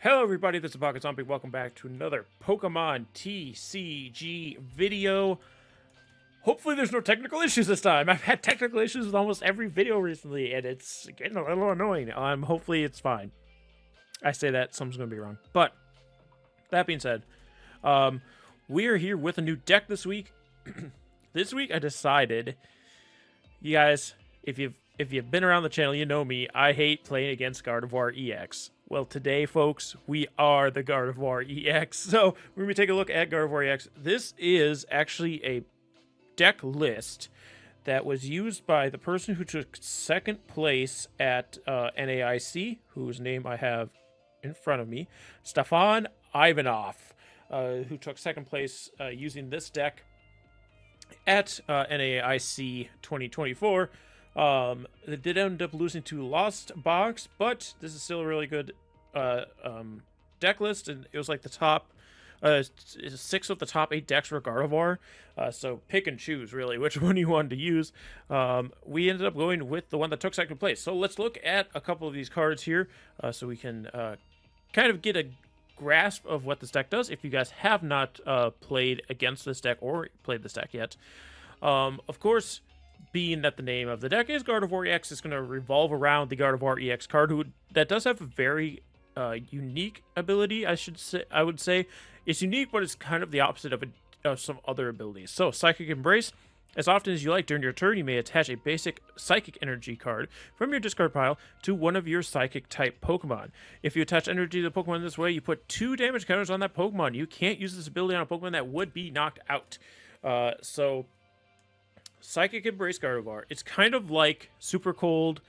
Hello everybody, this is Pocket Zombie. Welcome back to another Pokemon TCG video. Hopefully there's no technical issues this time. I've had technical issues with almost every video recently, and it's getting a little annoying. Hopefully it's fine. I say that, something's going to be wrong. But, that being said, we are here with a new deck this week. This week I decided, you guys, if you've been around the channel, you know me, I hate playing against Gardevoir EX. Well, today, folks, we are the Gardevoir EX. So, we're going to take a look at Gardevoir EX. This is actually a deck list that was used by the person who took second place at NAIC, whose name I have in front of me, Stefan Ivanov, who took second place using this deck at NAIC 2024. They did end up losing to Lost Box, but this is still a really good deck list, and it was like the top 6 of the top 8 decks were Gardevoir, so pick and choose really which one you wanted to use. We ended up going with the one that took second place. So let's look at a couple of these cards here so we can kind of get a grasp of what this deck does if you guys have not played against this deck or played this deck yet. Of course, being that the name of the deck is Gardevoir EX, it's going to revolve around the Gardevoir EX card, that does have a very unique ability. I would say it's unique, but it's kind of the opposite of some other abilities. So, Psychic Embrace. As often as you like during your turn, you may attach a basic Psychic Energy card from your discard pile to one of your Psychic-type Pokemon. If you attach energy to the Pokemon this way, you put 2 damage counters on that Pokemon. You can't use this ability on a Pokemon that would be knocked out. Psychic Embrace Gardevoir. It's kind of like Super Cold,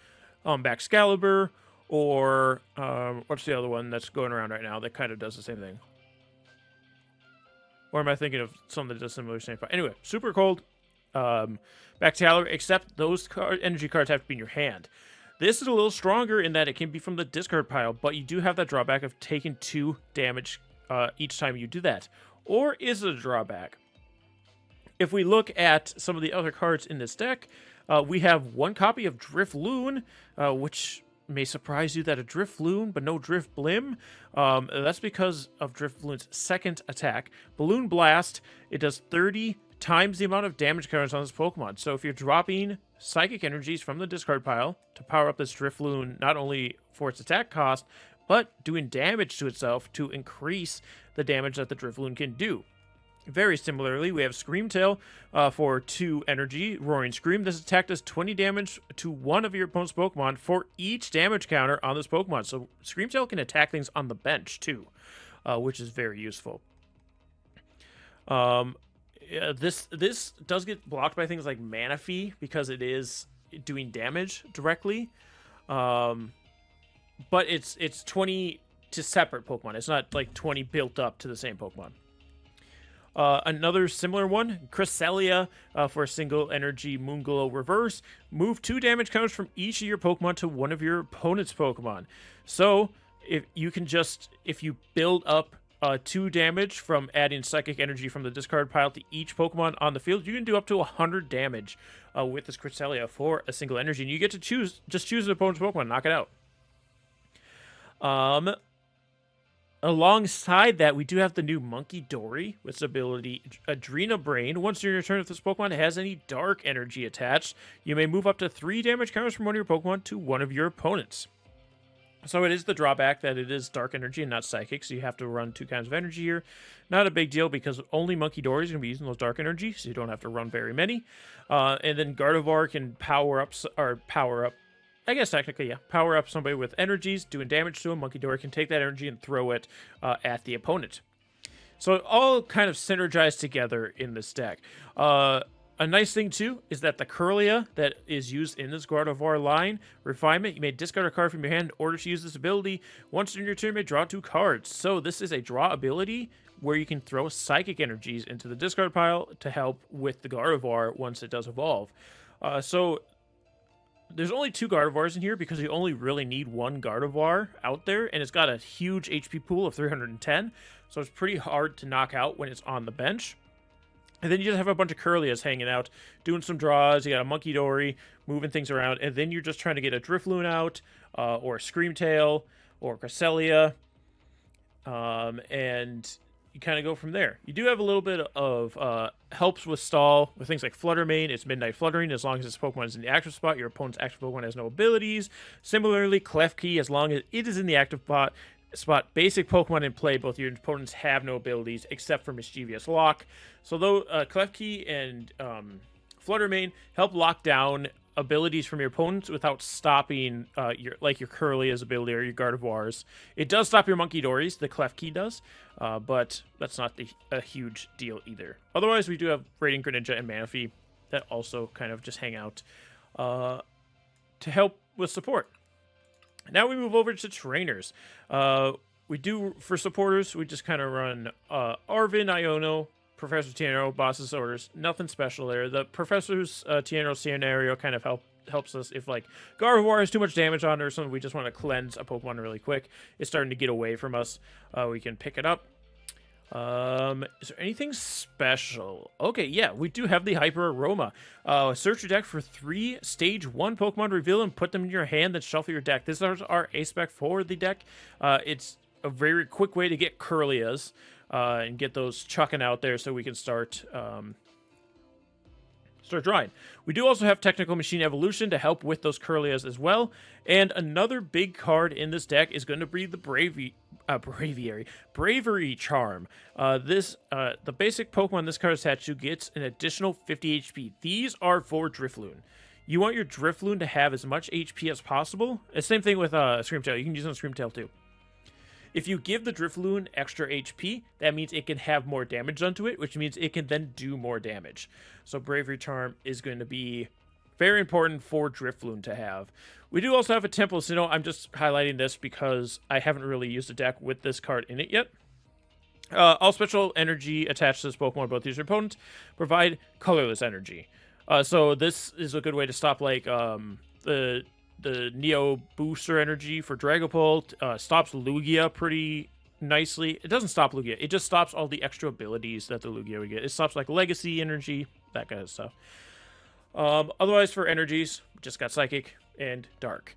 Baxcalibur, or what's the other one that's going around right now that kind of does the same thing? Or am I thinking of something that does similar same thing? Anyway, Super Cold, Baxcalibur, except those energy cards have to be in your hand. This is a little stronger in that it can be from the discard pile, but you do have that drawback of taking 2 damage each time you do that. Or is it a drawback? If we look at some of the other cards in this deck, we have 1 copy of Drifloon, which may surprise you that a Drifloon, but no Drifblim. That's because of Drifloon's second attack. Balloon Blast, it does 30 times the amount of damage counters on this Pokemon. So if you're dropping Psychic Energies from the discard pile to power up this Drifloon, not only for its attack cost, but doing damage to itself to increase the damage that the Drifloon can do. Very similarly, we have Screamtail for 2 energy, Roaring Scream. This attack does 20 damage to one of your opponent's Pokemon for each damage counter on this Pokemon. So Screamtail can attack things on the bench too, which is very useful. This does get blocked by things like Manaphy because it is doing damage directly. But it's 20 to separate Pokemon. It's not like 20 built up to the same Pokemon. Another similar one, Cresselia for a single energy Moonglow reverse. Move 2 damage counters from each of your Pokemon to one of your opponent's Pokemon. So if you build up 2 damage from adding Psychic Energy from the discard pile to each Pokemon on the field, you can do up to 100 damage with this Cresselia for a single energy, and you get to choose an opponent's Pokemon and knock it out. Alongside that, we do have the new Munkidori with its ability Adrena Brain. Once during your turn, if this Pokemon has any dark energy attached, you may move up to 3 damage counters from one of your Pokemon to one of your opponents. So it is the drawback that it is dark energy and not psychic, so you have to run 2 kinds of energy here. Not a big deal because only Munkidori is going to be using those dark energy, so you don't have to run very many. And then Gardevoir can power up, I guess technically, yeah. Power up somebody with energies, doing damage to him. Munkidori can take that energy and throw it at the opponent. So it all kind of synergize together in this deck. A nice thing, too, is that the Kirlia that is used in this Gardevoir line, Refinement, you may discard a card from your hand in order to use this ability. Once during your turn, you may draw 2 cards. So this is a draw ability where you can throw Psychic Energies into the discard pile to help with the Gardevoir once it does evolve. So there's only 2 Gardevoirs in here because you only really need 1 Gardevoir out there, and it's got a huge HP pool of 310, so it's pretty hard to knock out when it's on the bench. And then you just have a bunch of Kirlias hanging out, doing some draws. You got a Munkidori moving things around, and then you're just trying to get a Drifloon out, or a Screamtail, or Cresselia, and you kind of go from there. You do have a little bit of helps with stall with things like Flutter Mane. It's Midnight Fluttering. As long as this Pokemon is in the active spot, your opponent's active Pokemon has no abilities. Similarly, Klefki, as long as it is in the active spot, basic Pokemon in play, both your opponents have no abilities except for Mischievous Lock. So though Klefki and Flutter Mane help lock down abilities from your opponents without stopping your Kirlia's ability or your Gardevoirs. It does stop your Munkidori's, the Klefki does, but that's not a huge deal either. Otherwise, we do have Radiant Greninja and Manaphy that also kind of just hang out to help with support. Now we move over to trainers. We do, for supporters, we just kind of run Arven, Iono, Professor Tiano, Boss's Orders. Nothing special there. The Professor's Tiano scenario kind of helps us if, like, Gardevoir has too much damage on it or something. We just want to cleanse a Pokemon really quick. It's starting to get away from us. We can pick it up. Is there anything special? Okay, yeah, we do have the Hyper Aroma. Search your deck for 3 Stage 1 Pokemon, reveal and put them in your hand, then shuffle your deck. This is our A-Spec for the deck. It's a very quick way to get Kirlias and get those chucking out there so we can start drawing. We do also have Technical Machine Evolution to help with those Kirlias as well. And another big card in this deck is going to be the Bravery Charm. The basic Pokemon this card is attached to gets an additional 50 HP. These are for Drifloon. You want your Drifloon to have as much HP as possible. Same thing with Screamtail. You can use it on Screamtail too. If you give the Drifloon extra HP, that means it can have more damage onto it, which means it can then do more damage. So Bravery Charm is going to be very important for Drifloon to have. We do also have a Temple of Sinnoh. I'm just highlighting this because I haven't really used a deck with this card in it yet. All special energy attached to this Pokemon, both user and opponent, provide colorless energy. So this is a good way to stop, like, the Neo Booster energy for Dragapult. Stops Lugia pretty nicely. It doesn't stop Lugia. It just stops all the extra abilities that the Lugia would get. It stops, like, Legacy energy, that kind of stuff. Otherwise, for energies, we just got Psychic and Dark.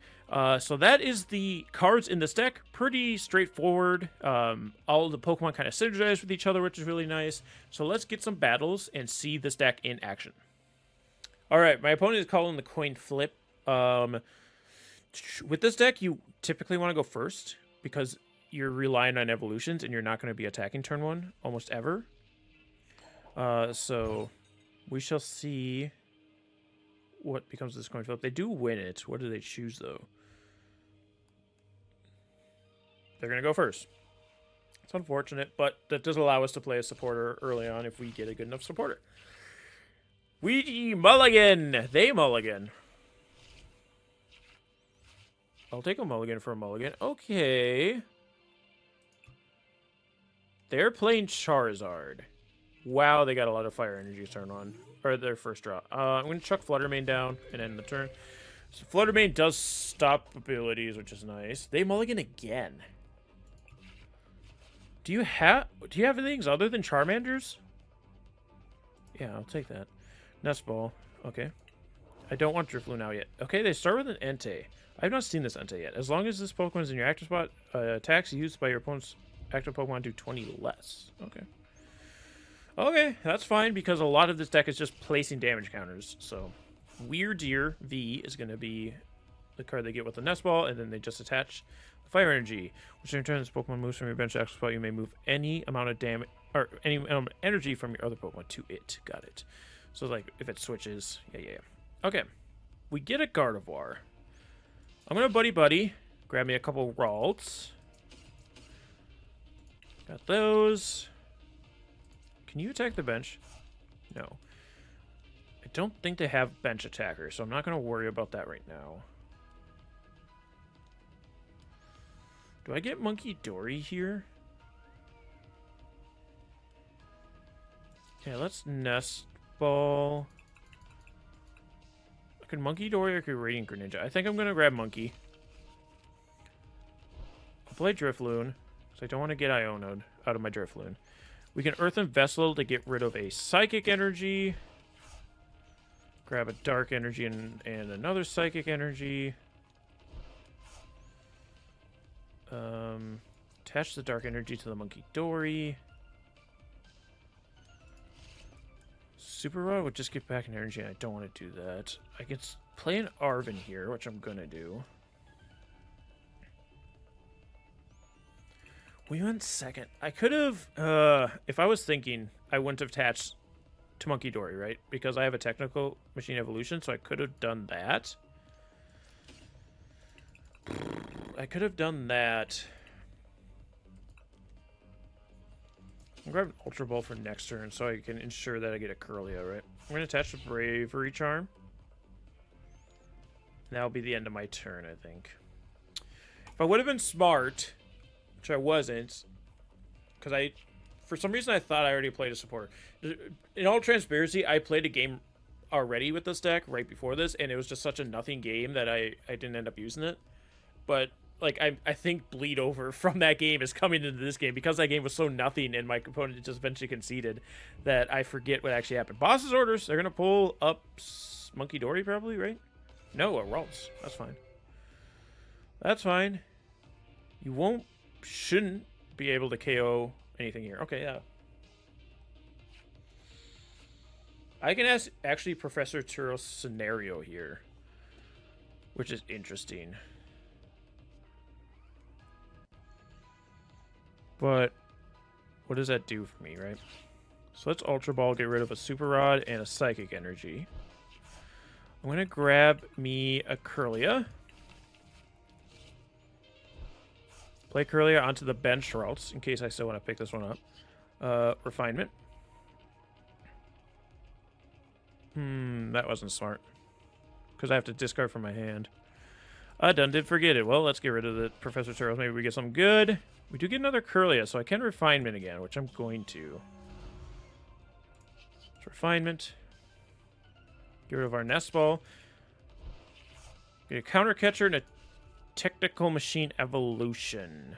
So that is the cards in this deck. Pretty straightforward. All the Pokemon kind of synergize with each other, which is really nice. So let's get some battles and see this deck in action. All right, my opponent is calling the coin flip. With this deck, you typically want to go first because you're relying on evolutions and you're not going to be attacking turn 1 almost ever. So we shall see what becomes this coin flip. They do win it. What do they choose, though? They're going to go first. It's unfortunate, but that does allow us to play a supporter early on if we get a good enough supporter. We mulligan. They mulligan. I'll take a mulligan for a mulligan. Okay. They're playing Charizard. Wow, they got a lot of fire energy turn on. Or their first draw. I'm going to chuck Flutter Mane down and end the turn. So Flutter Mane does stop abilities, which is nice. They mulligan again. Do you have things other than Charmanders? Yeah, I'll take that. Nest Ball. Okay. I don't want Drifloon out yet. Okay, they start with an Entei. I've not seen this Entei yet. As long as this Pokemon is in your active spot, attacks used by your opponent's active Pokemon do 20 less. Okay. Okay, that's fine because a lot of this deck is just placing damage counters. So, Weird Deer V is going to be the card they get with the Nest Ball, and then they just attach Fire Energy. Which in turn, this Pokemon moves from your bench to active spot, you may move any amount of damage or any amount of energy from your other Pokemon to it. Got it. So, like, if it switches, yeah. Okay, we get a Gardevoir. I'm going to Buddy-Buddy. Grab me a couple Ralts. Got those. Can you attack the bench? No. I don't think they have bench attackers, so I'm not going to worry about that right now. Do I get Munkidori here? Okay, let's Nest Ball. I could Munkidori or I could Radiant Greninja. I think I'm going to grab Monkey. I'll play Drifloon, because I don't want to get Iono'd out of my Drifloon. We can Earthen Vessel to get rid of a Psychic Energy. Grab a Dark Energy and another Psychic Energy. Attach the dark energy to the Munkidori. Super Rod would just get back an energy, and I don't want to do that. I could play an Arven here, which I'm going to do. We went second. I could have, if I was thinking, I wouldn't have attached to Munkidori, right? Because I have a technical machine evolution, so I could have done that. I could have done that. I'm grabbing Ultra Ball for next turn so I can ensure that I get a Kirlia, right? I'm going to attach the Bravery Charm. That'll be the end of my turn, I think. If I would have been smart, which I wasn't, because for some reason I thought I already played a supporter. In all transparency, I played a game already with this deck right before this, and it was just such a nothing game that I didn't end up using it. But like I think bleed over from that game is coming into this game because that game was so nothing and my opponent just eventually conceded that I forget what actually happened. Boss's orders, they're gonna pull up Munkidori probably, right? No, a Ralts. That's fine. That's fine. You shouldn't be able to KO anything here. Okay, yeah. I can ask actually Professor Turo's scenario here, which is interesting. But what does that do for me, right? So let's Ultra Ball, get rid of a Super Rod and a Psychic Energy. I'm going to grab me a Kirlia. Play Kirlia onto the bench Ralts, in case I still want to pick this one up. Refinement. That wasn't smart. Because I have to discard from my hand. I did forget it. Well, let's get rid of the Professor Turos. Maybe we get something good. We do get another Kirlia, so I can Refinement again, which I'm going to. It's Refinement. Get rid of our Nest Ball. Get a Counter Catcher and a Technical Machine Evolution.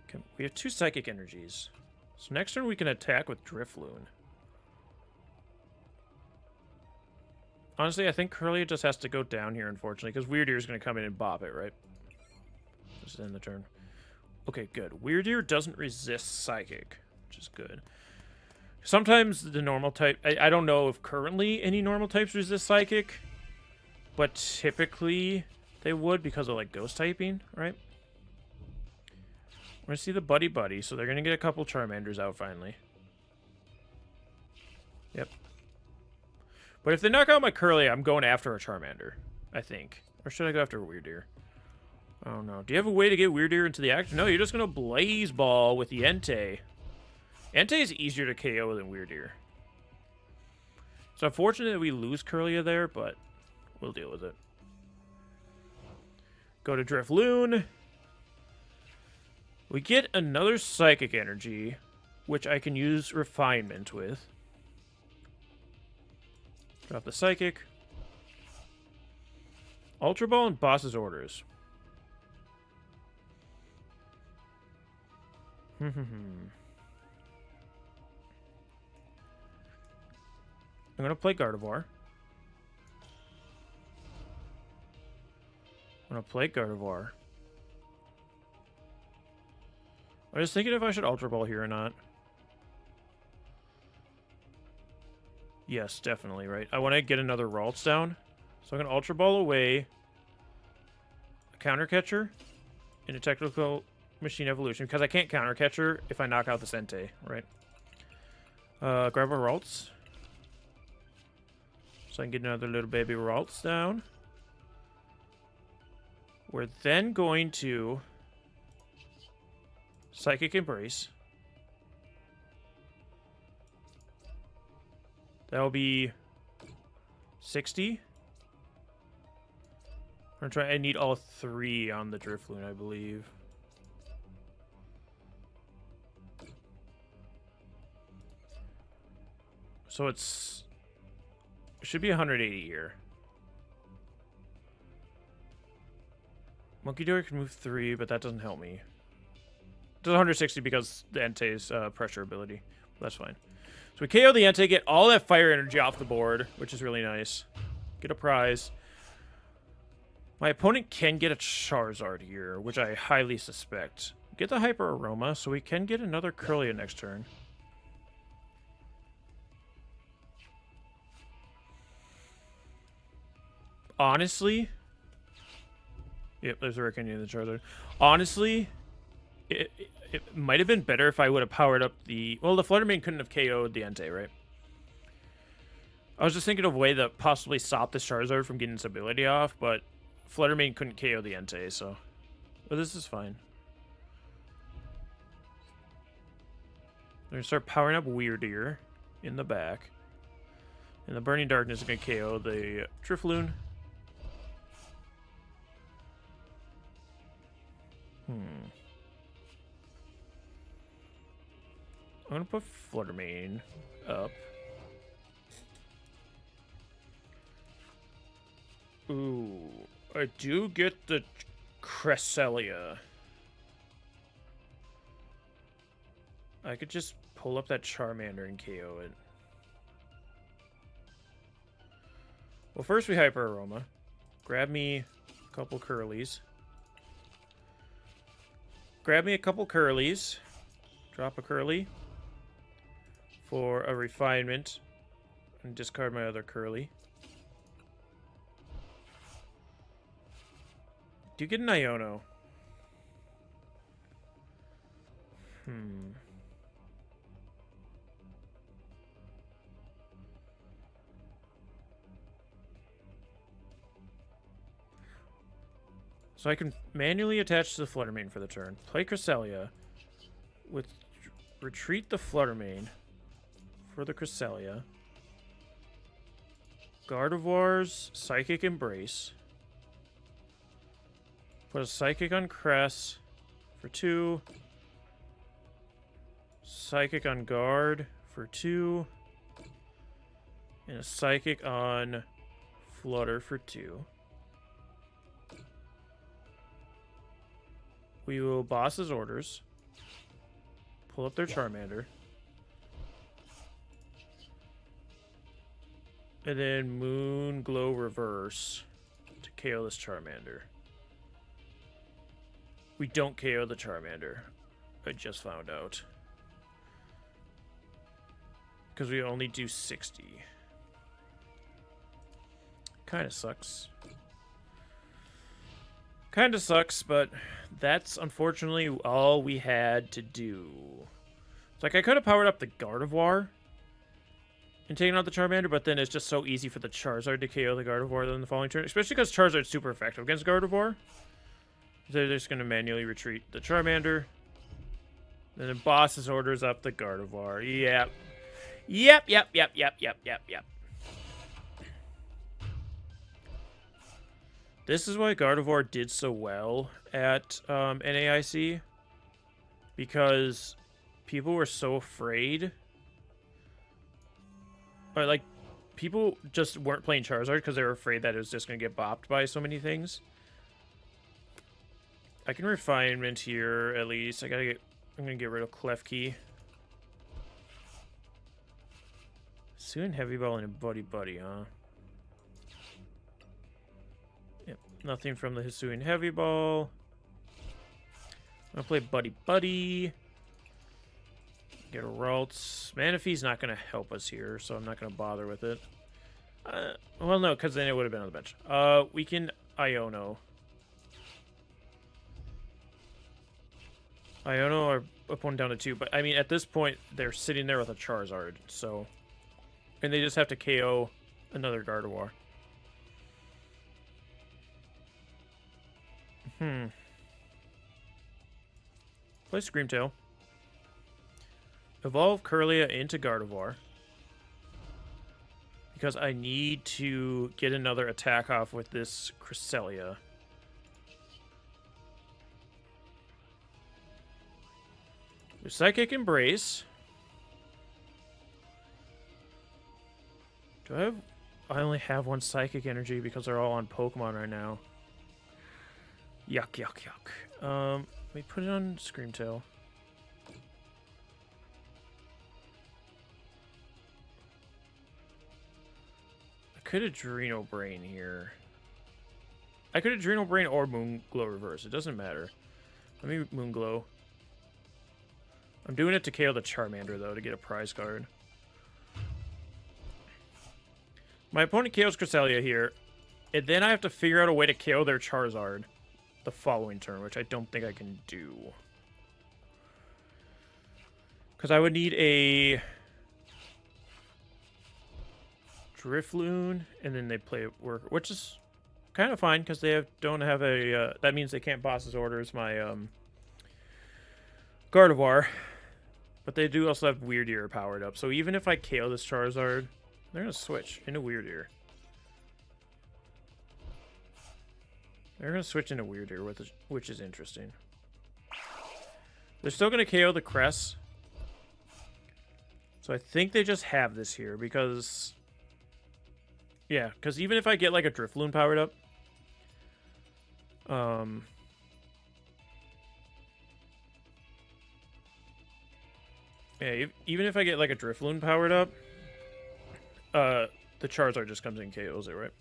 Okay, we have 2 Psychic Energies. So next turn we can attack with Drifloon. Honestly, I think Kirlia just has to go down here, unfortunately, because Weirdeer is going to come in and bop it, right? Just end the turn. Okay, good. Weirdeer doesn't resist Psychic, which is good. Sometimes the normal type... I don't know if currently any normal types resist Psychic, but typically they would because of, like, Ghost typing, right? We're going to see the Buddy-Buddy, so they're going to get a couple Charmanders out finally. Yep. But if they knock out my Kirlia, I'm going after a Charmander, I think. Or should I go after a Weirdeer? I don't know. Do you have a way to get Weirdeer into the action? No, you're just going to Blaze Ball with the Entei. Entei is easier to KO than Weirdeer. So unfortunate that we lose Kirlia there, but we'll deal with it. Go to Drifloon. We get another Psychic Energy, which I can use Refinement with. Drop the Psychic. Ultra Ball and Boss's Orders. I'm going to play Gardevoir. I was thinking if I should Ultra Ball here or not. Yes, definitely, right? I want to get another Ralts down. So I'm going to Ultra Ball away. A Counter Catcher. And a Technical Machine Evolution. Because I can't Counter Catcher if I knock out the Entei, right? Grab a Ralts. So I can get another little baby Ralts down. We're then going to Psychic Embrace. That'll be 60. I'm gonna try. I need all 3 on the Drifloon, I believe. So it should be 180 here. Munkidori can move 3, but that doesn't help me. It does 160 because the Entei's pressure ability. That's fine. So we KO the Entei, get all that fire energy off the board, which is really nice. Get a prize. My opponent can get a Charizard here, which I highly suspect. Get the Hyper Aroma, so we can get another Kirlia next turn. Honestly... Yep, there's a Raikkonen in the Charizard. Honestly, it might have been better if I would have powered up the... Well, the Flutter Mane couldn't have KO'd the Entei, right? I was just thinking of a way that possibly stopped the Charizard from getting its ability off, but Flutter Mane couldn't KO the Entei, so... But this is fine. They're going to start powering up Weirdeer in the back. And the Burning Darkness is going to KO the Drifloon. I'm going to put Flutter Mane up. Ooh, I do get the Cresselia. I could just pull up that Charmander and KO it. Well, first we Hyper Aroma. Grab me a couple Curlies. Grab me a couple Curlies. Drop a Curly for a Refinement. And discard my other Curly. Do you get an Iono? So I can manually attach to the Flutter Mane for the turn. Play Cresselia. With retreat the Flutter Mane for the Cresselia. Gardevoir's Psychic Embrace. Put a Psychic on Cress for 2. Psychic on Guard for 2. And a Psychic on Flutter for 2. We will Boss's Orders. Pull up their Charmander. And then Moon Glow Reverse to KO this Charmander. We don't KO the Charmander. I just found out. Because we only do 60. Kind of sucks. Kind of sucks, but that's unfortunately all we had to do. It's like I could have powered up the Gardevoir and taken out the Charmander, but then it's just so easy for the Charizard to KO the Gardevoir in the following turn, especially because Charizard's super effective against Gardevoir. They're just going to manually retreat the Charmander. Then the Boss's Orders up the Gardevoir. Yep. Yep. This is why Gardevoir did so well at NAIC. Because people were so afraid. Or, like, people just weren't playing Charizard because they were afraid that it was just going to get bopped by so many things. I can Refinement here, at least. I'm going to get rid of Klefki. Hisuian Heavy Ball and a Buddy-Buddy, huh? Yep, nothing from the Hisuian Heavy Ball. I'm going to play Buddy-Buddy. Get a Ralts. Manaphy's not going to help us here, so I'm not going to bother with it. Well, no, because then it would have been on the bench. We can Iono. Iono our opponent down to 2, but I mean, at this point, they're sitting there with a Charizard, so... And they just have to KO another Gardevoir. Play Screamtail. Evolve Kirlia into Gardevoir. Because I need to get another attack off with this Cresselia. With Psychic Embrace. Do I have... I only have one Psychic Energy because they're all on Pokemon right now. Yuck. Let me put it on Screamtail. I could Adreno Brain here. I could Adrenal Brain or Moonglow reverse. It doesn't matter. Let me Moonglow. I'm doing it to KO the Charmander, though, to get a prize card. My opponent KOs Cresselia here, and then I have to figure out a way to KO their Charizard the following turn, which I don't think I can do. Because I would need a Drifloon, and then they play Worker, which is kind of fine, because they don't have a... that means they can't boss's orders my Gardevoir. But they do also have Weird Ear powered up. So even if I KO this Charizard, they're going to switch into Weird Ear. They're going to switch into Weird Ear, which is interesting. They're still going to KO the Cress. So I think they just have this here because... yeah, because even if I get like a Drifloon powered up... yeah, even if I get like a Drifloon powered up... the Charizard just comes in and KOs it, right?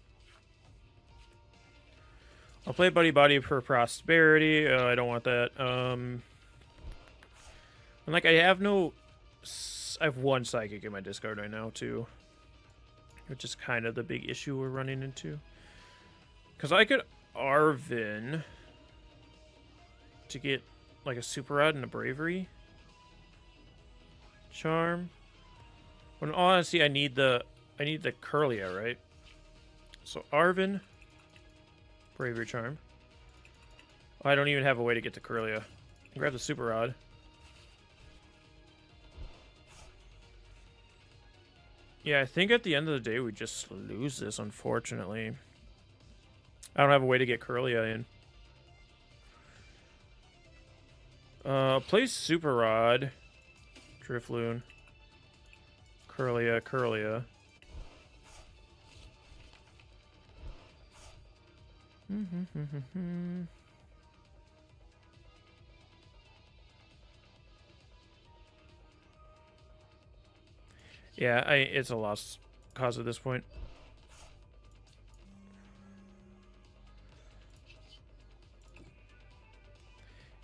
I'll play Buddy-Buddy for Prosperity. I don't want that. And like, I have no... I have one Psychic in my discard right now, too. Which is kind of the big issue we're running into. Because I could Arven to get, like, a Super Rod and a Bravery Charm. But in all honesty, I need the Kirlia, right? So Arven, Bravery Charm. Oh, I don't even have a way to get to Kirlia. Grab the Super Rod. Yeah, I think at the end of the day, we just lose this, unfortunately. I don't have a way to get Kirlia in. Play Super Rod. Drifloon. Kirlia. Yeah, it's a lost cause at this point.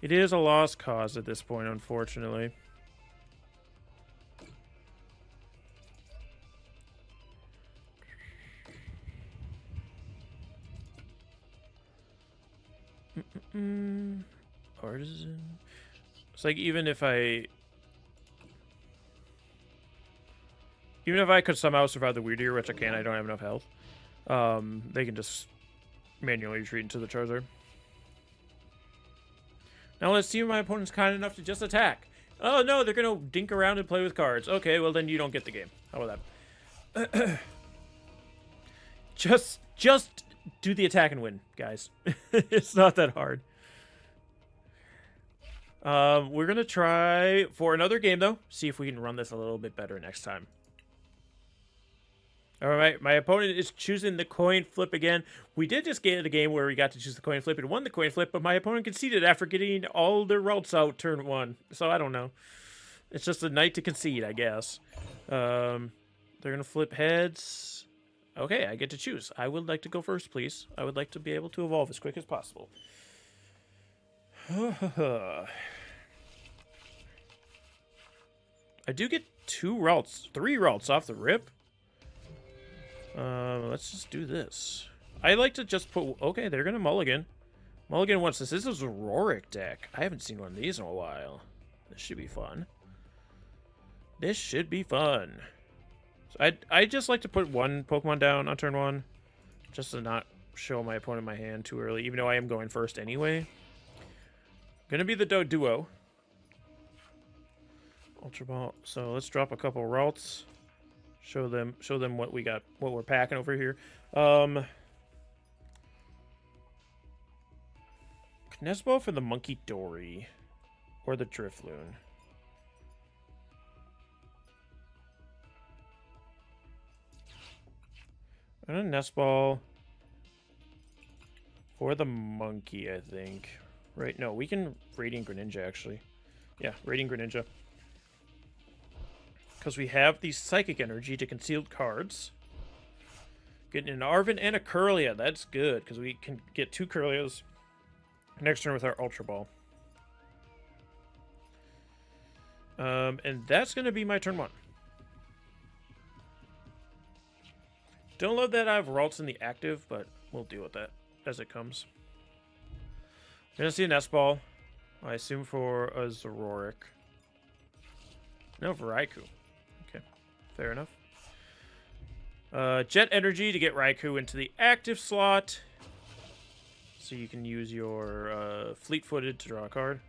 It is a lost cause at this point, unfortunately. Artazon. It's like even if I could somehow survive the Weird Ear, which I can't, I don't have enough health. They can just manually retreat into the Charizard. Now let's see if my opponent's kind enough to just attack. Oh no, they're gonna dink around and play with cards. Okay, well then you don't get the game. How about that? Just do the attack and win, guys. It's not that hard. We're gonna try for another game though. See if we can run this a little bit better next time. All right, my opponent is choosing the coin flip again. We did just get a game where we got to choose the coin flip and won the coin flip, but my opponent conceded after getting all their Ralts out turn one. So I don't know. It's just a night to concede, I guess. They're going to flip heads. Okay, I get to choose. I would like to go first, please. I would like to be able to evolve as quick as possible. I do get three Ralts off the rip. Let's just do this. I like to just put... okay, they're going to mulligan. Mulligan once this. This is a Rorik deck. I haven't seen one of these in a while. This should be fun. This should be fun. So I just like to put one Pokemon down on turn one. Just to not show my opponent my hand too early. Even though I am going first anyway. Gonna be the Duo. Ultra Ball. So let's drop a couple Ralts. Show them what we got, what we're packing over here. Nest Ball for the Munkidori or the Drifloon. And a Nest Ball for the Monkey, I think. Right? No, we can Radiant Greninja actually. Yeah, Radiant Greninja. Because we have the Psychic Energy to concealed cards. Getting an Arven and a Kirlia. That's good, because we can get 2 Kirlias next turn with our Ultra Ball. And that's going to be my turn 1. Don't love that I have Ralts in the active, but we'll deal with that as it comes. I'm going to see a Nest Ball. I assume for a Zoroark. No, for Raikou. Okay, fair enough. Jet Energy to get Raikou into the active slot. So you can use your Fleet-Footed to draw a card.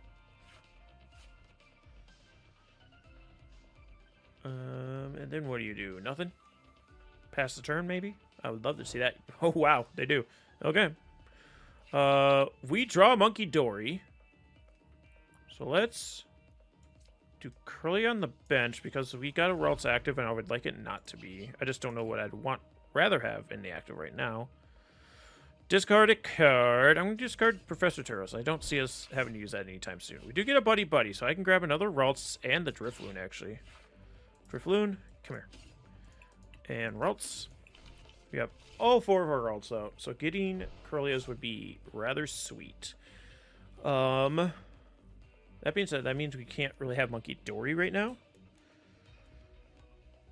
And then what do you do? Nothing? Pass the turn, maybe? I would love to see that. Oh, wow, they do. Okay. We draw Munkidori. So let's do Kirlia on the bench because we got a Ralts active and I would like it not to be. I just don't know what I'd rather have in the active right now. Discard a card. I'm going to discard Professor Turos. I don't see us having to use that anytime soon. We do get a Buddy-Buddy, so I can grab another Ralts and the Drifloon, actually. Drifloon, come here. And Ralts. We have all 4 of our Ralts out, so getting Kirlias would be rather sweet. That being said, that means we can't really have Munkidori right now.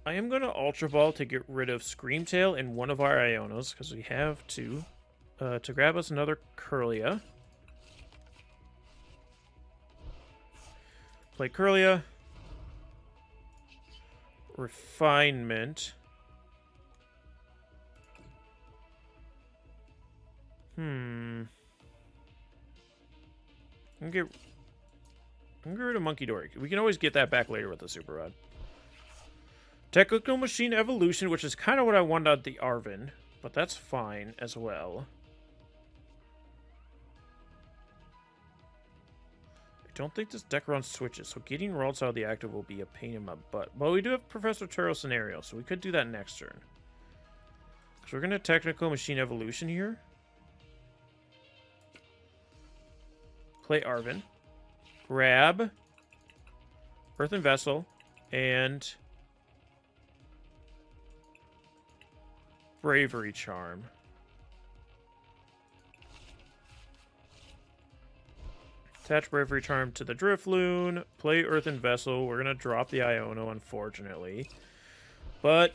I am going to Ultra Ball to get rid of Screamtail and one of our Ionos, because we have 2. To grab us another Kirlia. Play Kirlia. Refinement. I'm gonna get rid of Munkidori. We can always get that back later with the Super Rod. Technical Machine Evolution, which is kind of what I wanted on the Arven, but that's fine as well. I don't think this deck runs switches, so getting Ralts out of the active will be a pain in my butt. But we do have Professor Turo scenario, so we could do that next turn. So we're going to Technical Machine Evolution here. Play Arven. Grab Earthen Vessel and Bravery Charm. Attach Bravery Charm to the Drifloon. Play Earthen Vessel. We're going to drop the Iono, unfortunately. But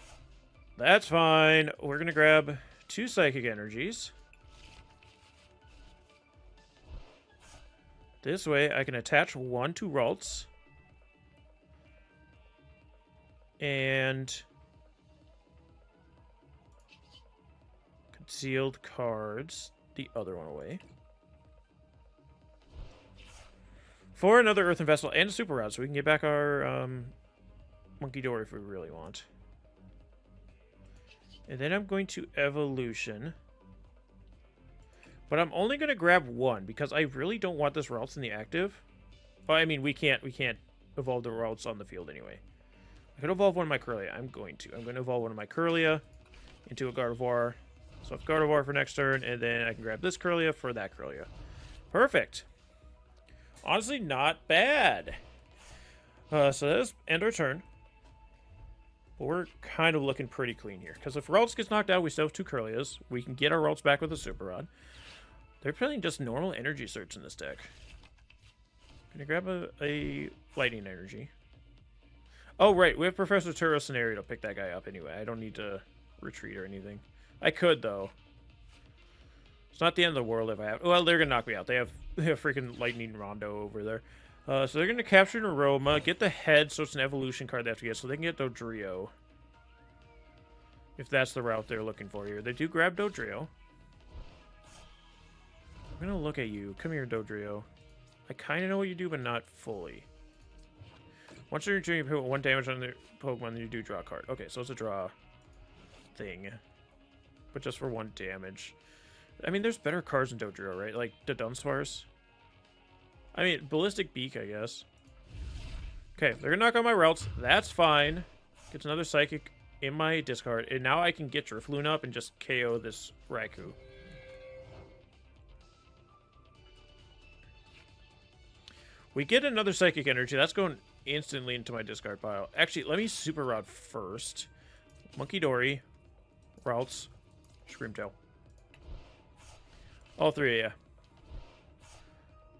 that's fine. We're going to grab 2 Psychic Energies. This way, I can attach 1 to Ralts. And concealed cards the other one away. For another Earthen Vessel and a Super Rod, so we can get back our Munkidori if we really want. And then I'm going to Evolution. But I'm only going to grab 1 because I really don't want this Ralts in the active. Well, I mean, we can't evolve the Ralts on the field anyway. I could evolve one of my Kirlia. I'm going to evolve one of my Kirlia into a Gardevoir. So I've Gardevoir for next turn, and then I can grab this Kirlia for that Kirlia. Perfect. Honestly, not bad. So let's end our turn. But we're kind of looking pretty clean here. Because if Ralts gets knocked out, we still have 2 Kirlias. We can get our Ralts back with a Super Rod. They're playing just normal Energy Search in this deck. Gonna grab a Lightning Energy. Oh, right. We have Professor Turo scenario to pick that guy up anyway. I don't need to retreat or anything. I could, though. It's not the end of the world if I have... Well, they're going to knock me out. They have freaking Lightning Rondo over there. So they're going to capture an Aroma, get the head, so it's an evolution card they have to get, so they can get Dodrio. If that's the route they're looking for here. They do grab Dodrio. I'm going to look at you. Come here, Dodrio. I kind of know what you do, but not fully. Once you're doing, you put 1 damage on the Pokemon, then you do draw a card. Okay, so it's a draw thing. But just for 1 damage. I mean, there's better cards than Dodrio, right? Like the Dunsparce. I mean, Ballistic Beak, I guess. Okay, they're going to knock on my Ralts. That's fine. Gets another Psychic in my discard. And now I can get Drifloon up and just KO this Raikou. We get another Psychic Energy. That's going instantly into my discard pile. Actually, let me Super Rod first. Munkidori. Ralts. Screamtail. All three of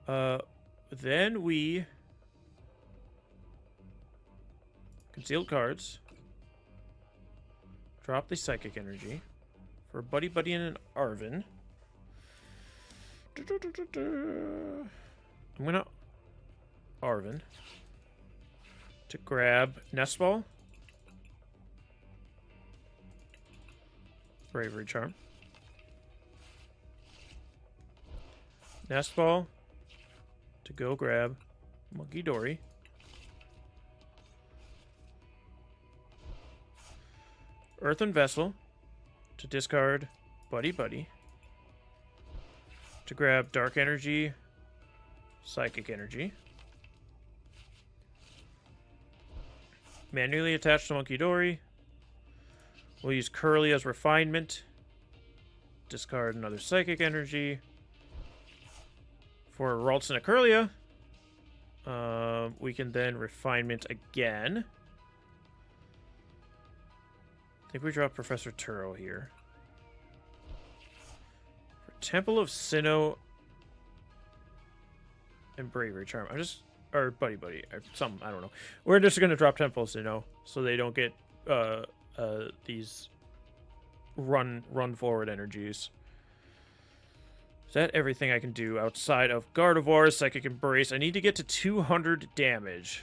you. Then we concealed cards. Drop the Psychic Energy for Buddy-Buddy and an Arven. I'm gonna Arven to grab Nest Ball, Bravery Charm, Nest Ball to go grab Munkidori, Earthen Vessel to discard Buddy-Buddy, to grab Dark Energy, Psychic Energy, manually attach to Munkidori. We'll use Kirlia as Refinement, discard another Psychic Energy. For Ralts and a Kirlia, we can then Refinement again. I think we drop Professor Turo here. For Temple of Sinnoh and Bravery Charm. Or Buddy-Buddy. I don't know. We're just going to drop Temple of Sinnoh so they don't get these run forward energies. Is that everything I can do outside of Gardevoir, Psychic Embrace? I need to get to 200 damage.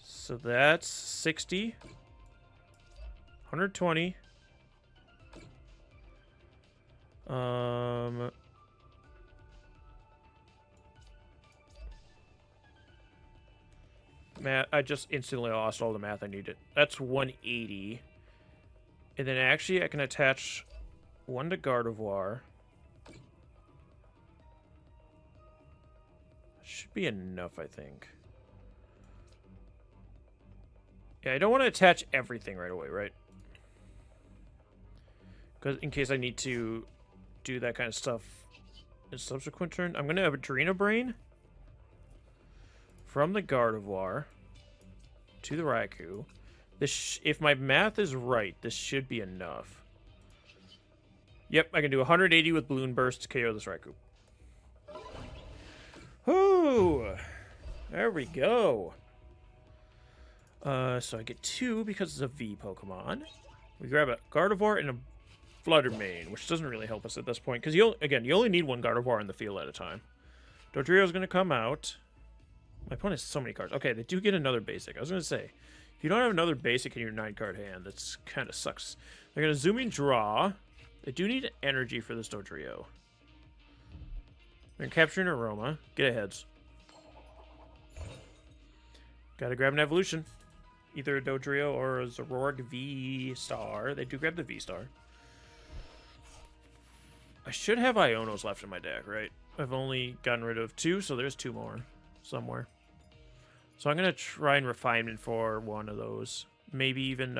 So that's 60. 120. Math, I just instantly lost all the math I needed. That's 180. And then actually I can attach one to Gardevoir. Should be enough, I think. Yeah, I don't want to attach everything right away, right? Because in case I need to do that kind of stuff in subsequent turn. I'm going to have Adrena Brain from the Gardevoir to the Raikou. This, if my math is right, this should be enough. Yep, I can do 180 with Balloon Burst to KO this Raikou. Whoo! There we go. So I get 2 because it's a V Pokemon. We grab a Gardevoir and a Flutter Mane, which doesn't really help us at this point. Because, you only need one Gardevoir in the field at a time. Dodrio's going to come out. My opponent has so many cards. Okay, they do get another basic. I was going to say, if you don't have another basic in your 9-card hand, that's kind of sucks. They're going to zoom in draw. They do need energy for this Dodrio. They're going to capture an Aroma. Get a heads. Gotta grab an evolution. Either a Dodrio or a Zoroark V-Star. They do grab the V-Star. I should have Ionos left in my deck, right? I've only gotten rid of 2, so there's 2 more somewhere. So I'm going to try and Refinement for one of those. Maybe even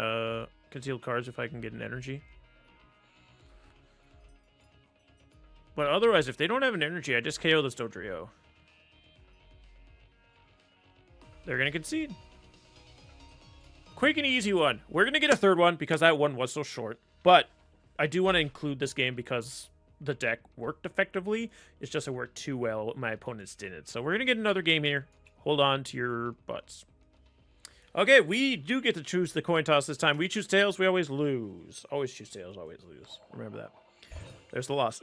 Concealed Cards if I can get an energy. But otherwise, if they don't have an energy, I just KO this Dodrio. They're going to concede. Quick and easy one. We're going to get a third one because that one was so short. But I do want to include this game because the deck worked effectively. It's just it worked too well. My opponents didn't. So we're going to get another game here. Hold on to your butts. Okay, we do get to choose the coin toss this time. We choose tails, we always lose. Always choose tails, always lose. Remember that. There's the loss.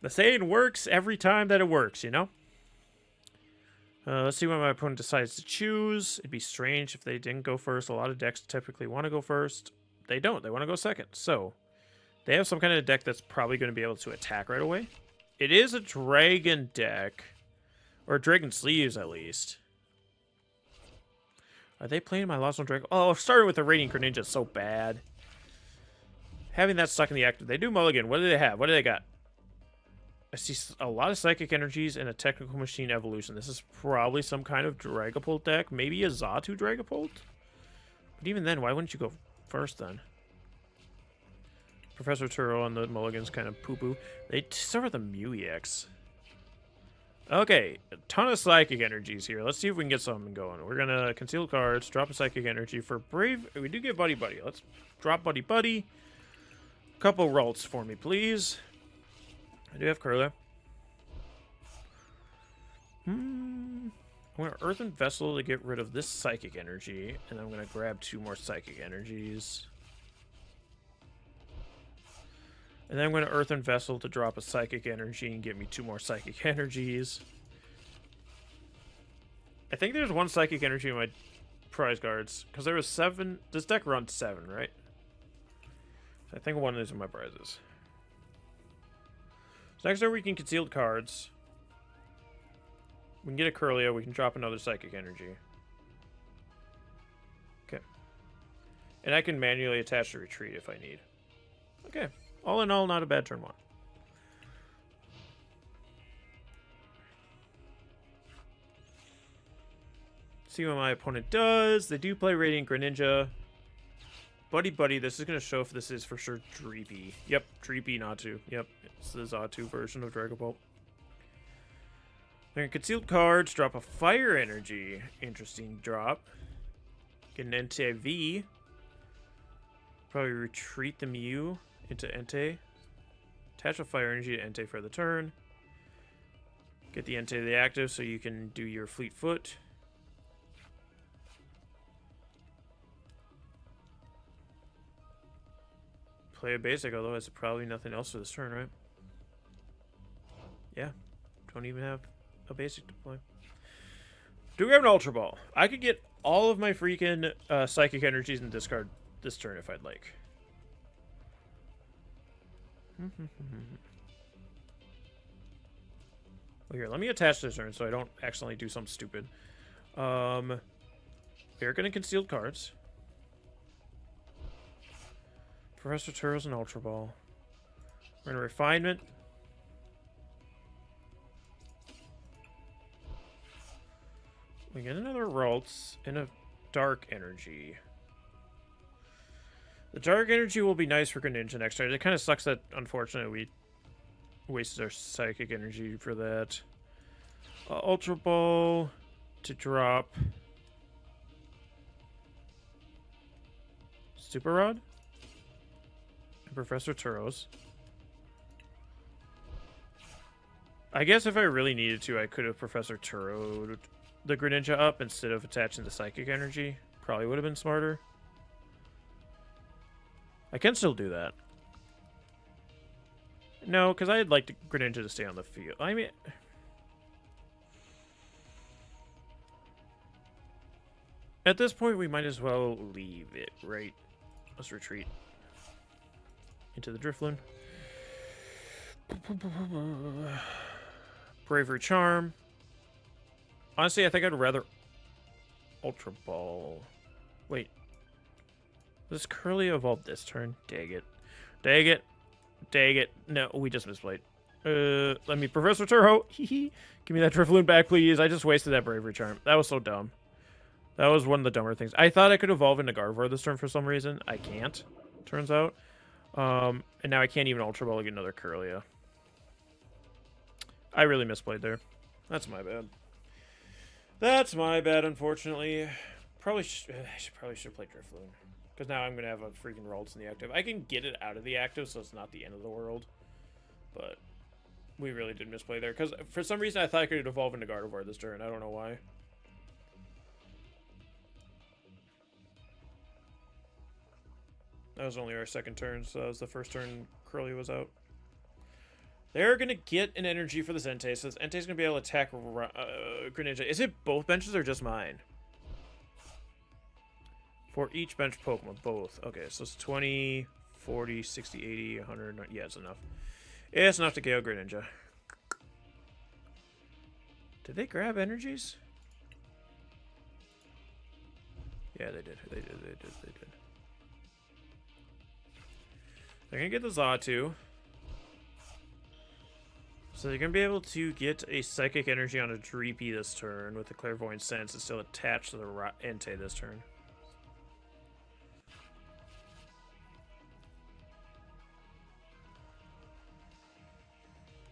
The saying works every time that it works, you know? Let's see what my opponent decides to choose. It'd be strange if they didn't go first. A lot of decks typically want to go first. They don't. They want to go second. So, they have some kind of deck that's probably going to be able to attack right away. It is a dragon deck. Or dragon sleeves, at least. Are they playing my Lost on Dragon? Oh, starting with the Radiant Greninja is so bad. Having that stuck in the active. They do mulligan. What do they have? What do they got? I see a lot of Psychic Energies and a Technical Machine Evolution. This is probably some kind of Dragapult deck. Maybe a Xatu Dragapult? But even then, why wouldn't you go first then? Professor Turo on the mulligan's kind of poo-poo. They start with a Mew EX. Okay, a ton of psychic energies here. Let's see if we can get something going. We're gonna conceal cards, drop a psychic energy for Brave. We do get Buddy-Buddy. Let's drop Buddy-Buddy. Couple Ralts for me, please. I do have Kirlia. I'm going to Earthen Vessel to get rid of this psychic energy, and then I'm going to grab 2 more psychic energies. And then I'm going to Earthen Vessel to drop a psychic energy and get me 2 more psychic energies. I think there's 1 psychic energy in my prize cards, because there was 7. This deck runs 7, right? So I think 1 is in my prizes. So next turn we can conceal cards. We can get a Kirlia, we can drop another psychic energy. Okay. And I can manually attach the retreat if I need. Okay. All in all, not a bad turn 1. See what my opponent does. They do play Radiant Greninja. Buddy-Buddy, this is going to show if this is for sure Dreepy. Yep, Dreepy Natu. Yep, it's the Xatu version of Dragon Ball. Then concealed cards, drop a fire energy. Interesting drop. Get an Entei V. Probably retreat the Mew into Entei. Attach a fire energy to Entei for the turn. Get the Entei to the active so you can do your Fleet Foot. Play a basic, otherwise probably nothing else for this turn, right? Yeah. Don't even have a basic to play. Do we have an Ultra Ball? I could get all of my freaking psychic energies and discard this turn if I'd like. Well, here, let me attach this turn so I don't accidentally do something stupid. We're gonna conceal cards. Professor Turo's an Ultra Ball. We're gonna Refinement. We get another Ralts and a Dark Energy. The Dark Energy will be nice for Greninja next turn. It kind of sucks that, unfortunately, we wasted our Psychic Energy for that. Ultra Ball to drop. Super Rod. And Professor Turo's. I guess if I really needed to, I could have Professor Turo'd the Greninja up instead of attaching the Psychic Energy. Probably would have been smarter. I can still do that. No, because I'd like Greninja to stay on the field. I mean... At this point, we might as well leave it, right? Let's retreat into the Drifloon. Bravery Charm. Honestly, I think I'd rather Ultra Ball. Wait. Does Kirlia evolve this turn? Dang it. Dang it. Dang it. No, we just misplayed. Let me Professor Turo. Give me that Drifloon back, please. I just wasted that Bravery Charm. That was so dumb. That was one of the dumber things. I thought I could evolve into Gardevoir this turn for some reason. I can't, turns out. And now I can't even Ultra Ball to get another Kirlia. I really misplayed there. That's my bad. That's my bad, unfortunately. I probably should play Drifloon. Because now I'm going to have a freaking Ralts in the active. I can get it out of the active, so it's not the end of the world. But we really did misplay there. Because for some reason, I thought I could evolve into Gardevoir this turn. I don't know why. That was only our second turn, so that was the first turn Kirlia was out. They're going to get an energy for this Entei, so this Entei's going to be able to attack Greninja. Is it both benches or just mine? For each bench Pokemon, both. Okay, so it's 20, 40, 60, 80, 100. Yeah, it's enough. It's enough to KO Greninja. Did they grab energies? Yeah, they did. They did. They're going to get the Xatu. So they're going to be able to get a Psychic Energy on a Dreepy this turn with the Clairvoyant Sense and still attached to the Entei this turn.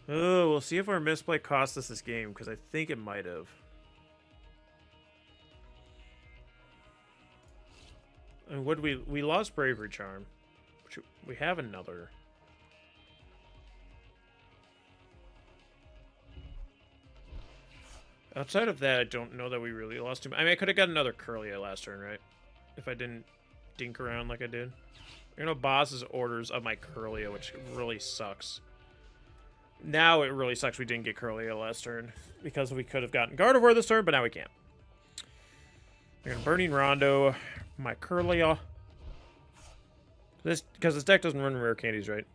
Oh, we'll see if our misplay cost us this game, because I think it might have. And what we lost Bravery Charm, which we have another. Outside of that, I don't know that we really lost him. I mean, I could have got another Kirlia last turn, right? If I didn't dink around like I did. You know, boss's orders of my Kirlia, which really sucks. Now it really sucks we didn't get Kirlia last turn, because we could have gotten Gardevoir this turn, but now we can't. We're gonna Burning Rondo my Kirlia. Because this deck doesn't run rare candies, right?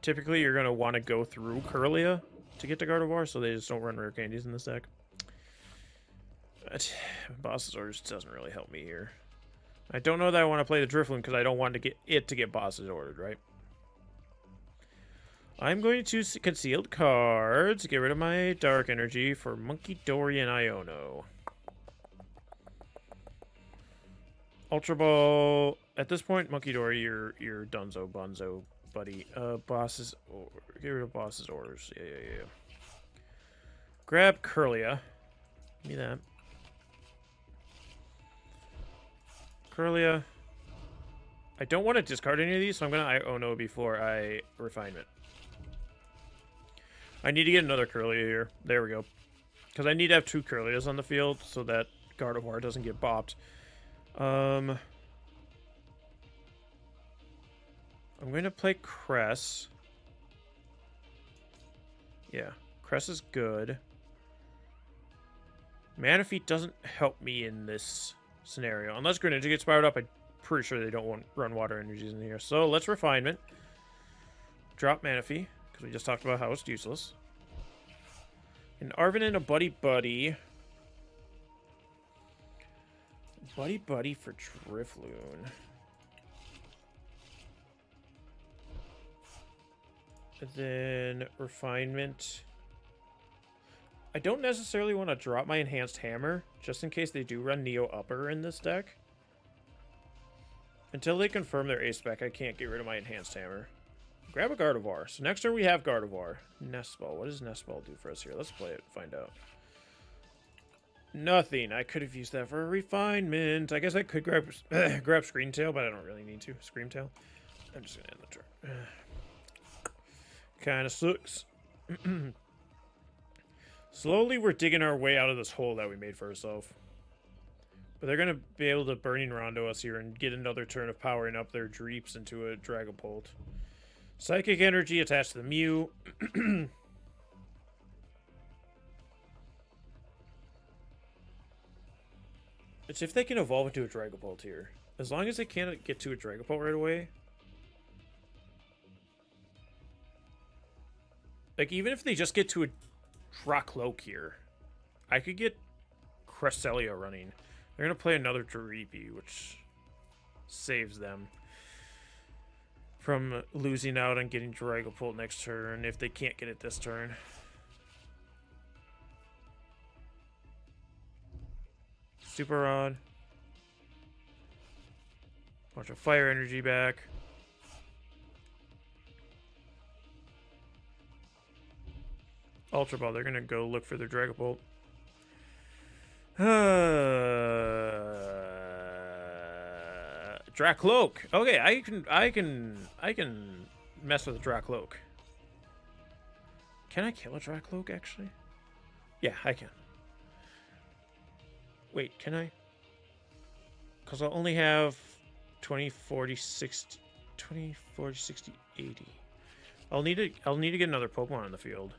Typically, you're gonna want to go through Kirlia to get to Gardevoir, so they just don't run rare candies in this deck. But boss's orders doesn't really help me here. I don't know that I want to play the Drifloon because I don't want to get boss's ordered, right? I'm going to concealed cards, get rid of my dark energy for Munkidori and Iono. Ultra Ball. At this point, Munkidori, you're Dunzo Bunzo, buddy. Bosses. Get rid of boss's orders. Yeah. Grab Kirlia. Give me that. Kirlia. I don't want to discard any of these, so I'm going to Iono before I Refinement. I need to get another Kirlia here. There we go. Because I need to have 2 Kirlias on the field so that Gardevoir doesn't get bopped. I'm going to play Cress. Yeah, Cress is good. Manaphy doesn't help me in this scenario. Unless Greninja gets powered up, I'm pretty sure they don't run water energies in here. So let's Refinement. Drop Manaphy, because we just talked about how it's useless. An Arven and a Buddy-Buddy. Buddy-Buddy for Drifloon. And then Refinement. I don't necessarily want to drop my Enhanced Hammer, just in case they do run Neo Upper in this deck. Until they confirm their ace spec, I can't get rid of my Enhanced Hammer. Grab a Gardevoir. So next turn we have Gardevoir. Nest Ball. What does Nest Ball do for us here? Let's play it, find out. Nothing. I could have used that for a Refinement. I guess I could grab grab Scream Tail, but I don't really need to. Scream Tail. I'm just going to end the turn. Kind of sucks. Slowly, we're digging our way out of this hole that we made for ourselves. But they're going to be able to Burning Rondo us here and get another turn of powering up their Dreeps into a Dragapult. Psychic Energy attached to the Mew. It's if they can evolve into a Dragapult here. As long as they can't get to a Dragapult right away. Like, even if they just get to a Dracloak here, I could get Cresselia running. They're going to play another Dreepy, which saves them from losing out on getting Dragapult next turn if they can't get it this turn. Super Rod. Bunch of fire energy back. Ultra Ball, they're gonna go look for their Dragapult. Dracloak. Okay, I can mess with a Dracloak. Can I kill a Dracloak actually? Yeah, I can. Wait, can I? Because I'll only have 20, 40, 60, 20, 40, 60, 80. I'll need to get another Pokemon on the field.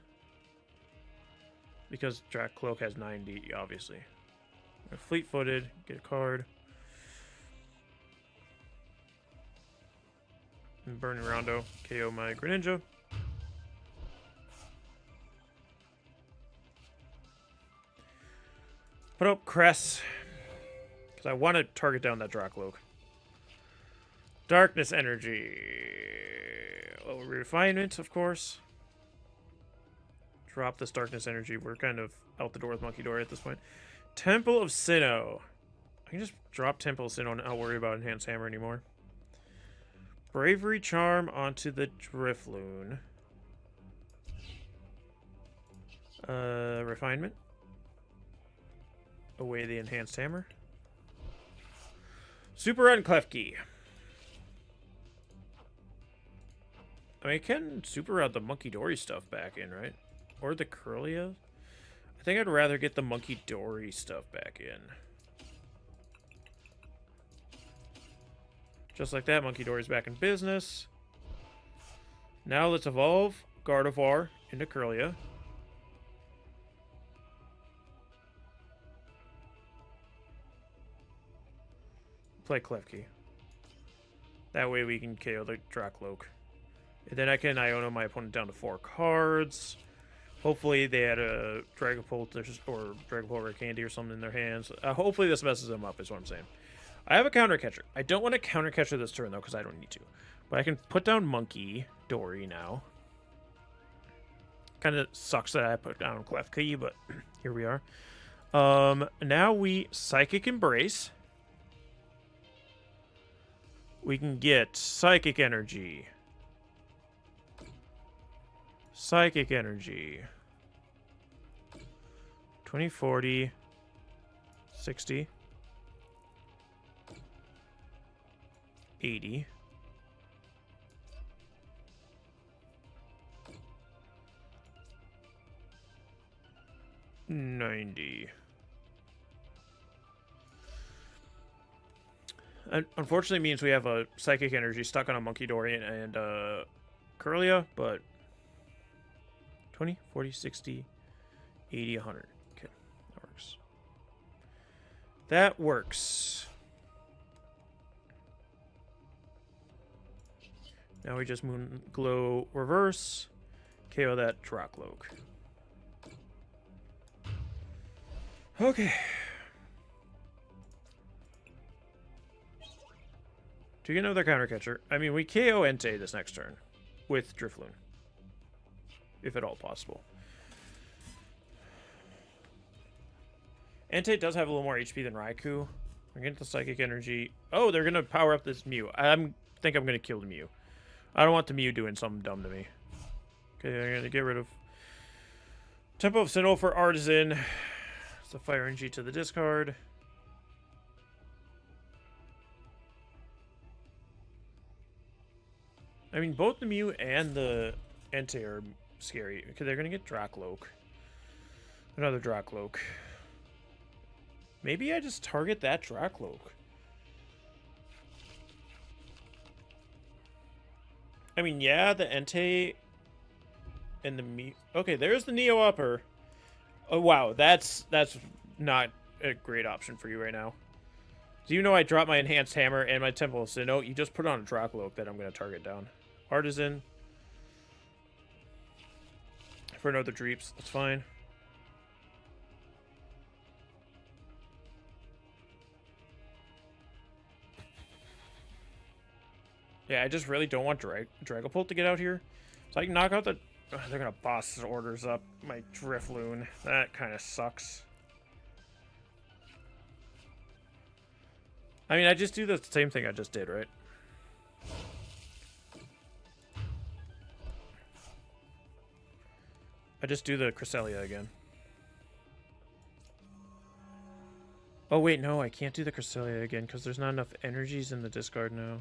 Because Dracloak has 90, obviously. Fleet-footed, get a card. And Burning Rondo, KO my Greninja. Put up Cress. Because I want to target down that Dracloak. Darkness Energy. Oh, Refinement, of course. Drop this Darkness Energy. We're kind of out the door with Munkidori at this point. Temple of Sinnoh. I can just drop Temple of Sinnoh and not worry about Enhanced Hammer anymore. Bravery Charm onto the Drifloon. Refinement. Away the Enhanced Hammer. Super Run Klefki. I mean, I can super route the Munkidori stuff back in, right? Or the Kirlia? I think I'd rather get the Munkidori stuff back in. Just like that, Munkidori's back in business. Now let's evolve Gardevoir into Kirlia. Play Klefki. That way we can KO the Dracloak. And then I can Iono my opponent down to 4 cards. Hopefully they had a Dragapult or Dragapult Rare Candy or something in their hands. Hopefully this messes them up is what I'm saying. I have a counter catcher. I don't want to counter catcher this turn though because I don't need to. But I can put down Munkidori now. Kind of sucks that I put down Klefki, but here we are. Now we Psychic Embrace. We can get Psychic Energy. Psychic Energy. 20, 40, 60, 80. 90. Unfortunately, means we have a Psychic Energy stuck on a Munkidori and Kirlia, but 20, 40, 60, 80, 100. Okay, that works. That works. Now we just Moon Glow Reverse, KO that Dracloak. Okay. To get another counter catcher, I mean, we KO Entei this next turn with Drifloon, if at all possible. Entei does have a little more HP than Raikou. We're getting the Psychic Energy. Oh, they're gonna power up this Mew. I think I'm gonna kill the Mew. I don't want the Mew doing something dumb to me. Okay, I'm gonna get rid of Temple of Sinnoh for Artazon. It's a Fire Energy to the discard. I mean, both the Mew and the Entei are scary. Okay, they're gonna get Dracloak. Another Dracloak. Maybe I just target that Dracloak. I mean, yeah, the Entei and the Mew. Okay, there's the Neo Upper. Oh wow, that's not a great option for you right now. Do you know I dropped my Enhanced Hammer and my Temple of Sinnoh? You just put on a Dracloak that I'm going to target down. Artazon. For another Dreeps. That's fine. Yeah, I just really don't want Dragapult to get out here. So I can knock out the... Oh, they're going to boss orders up my Drifloon. That kind of sucks. I mean, I just do the same thing I just did, right? I just do the Cresselia again. Oh, wait, no, I can't do the Cresselia again because there's not enough energies in the discard now.